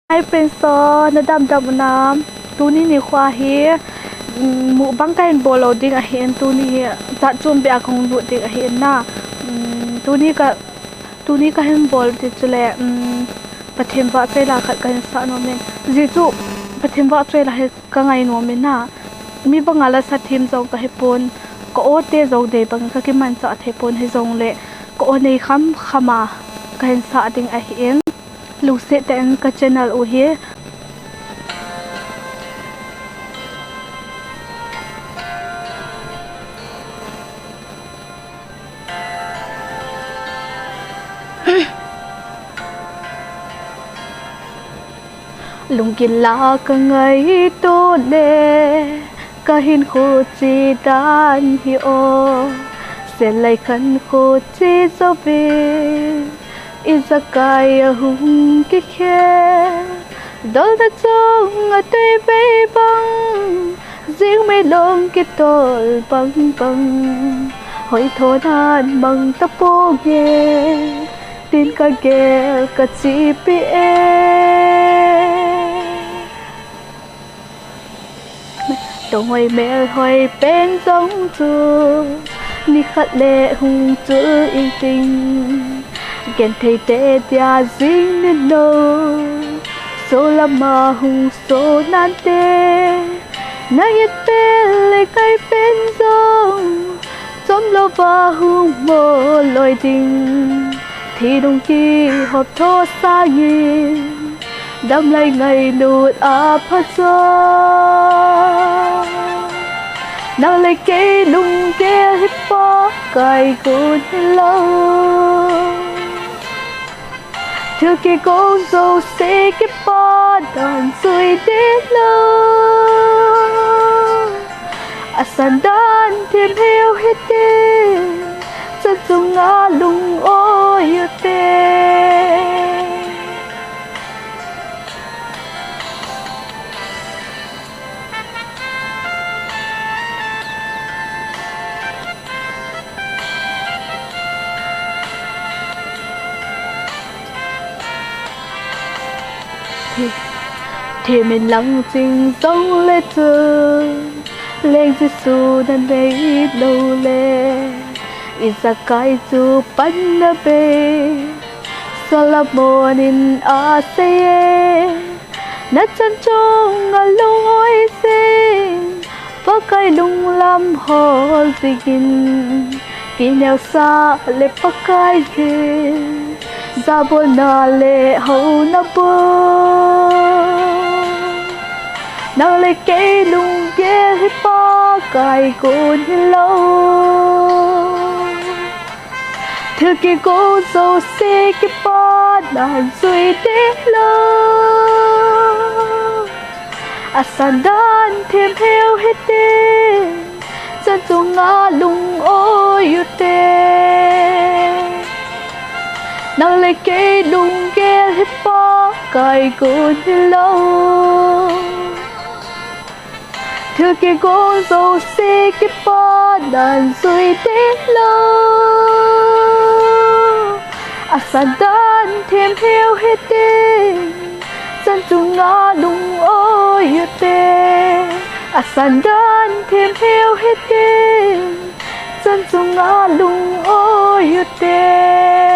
Hai penso na dam nam tu ni khwa hi mu bang kain bolo ding a hen tu ni za chum be a khong lu ding a hen na tu ni ka hen bol ti chule pathem wa pe la khat kan sa no men ji chu pathem wa pe la he ka ngai no men na mi bangala sa thim zong ka he pon ko o te zong de bang ka ki man cha the pon he zong le ko o nei khama ka hen sa ding a hen lu se ten ka channel u hi lung la ka ngai to le ka hin khu chi dan hi o se lai khan khu chi zo be izakaya hung ki khe dol da chung a tei be bang jing me long ki tol bang bang hoi tho nan bang ta po ge tin ka ge ka chi pi e to hoi me hoi pen giống chu ni khat le hung chu in ting gen thei te tia zing ni no so la ma hung so nan te na ye te le kai pen zong som lo ba hung mo loi ding thì đông ki hộp thô sa yin đâm lại ngày nụt áp hết gió nàng lấy cây lung kia hít bó cài cụt lâu thư kia cô dâu sẽ cái bó đàn xuôi đến lâu san đan thêm heo hết đi chân dung ngã lung ôi yêu tê thì mình lặng trình giống lê tư lên Giêsu đang đây lâu lê Isakai zu panna be Solomonin a se na chan chong a lung oi se pakai lung lam ho zigin kinel sa le pakai je zabona le ho na bo na le ke lung ye hi pakai kun lâu thư kia cô dâu xe cái bó đàn duy đến lâu san đan thêm heo hết đi chân dung ngã lung ôi yêu tê nàng lấy cây lung kia hết bó cài cô như lâu thư kia cô dâu xe cái bó đàn duy đến lâu san đan thêm heo hết đi chân dung ngã lung ôi yêu tê san đan thêm heo hết đi chân dung ngã lung ôi yêu tê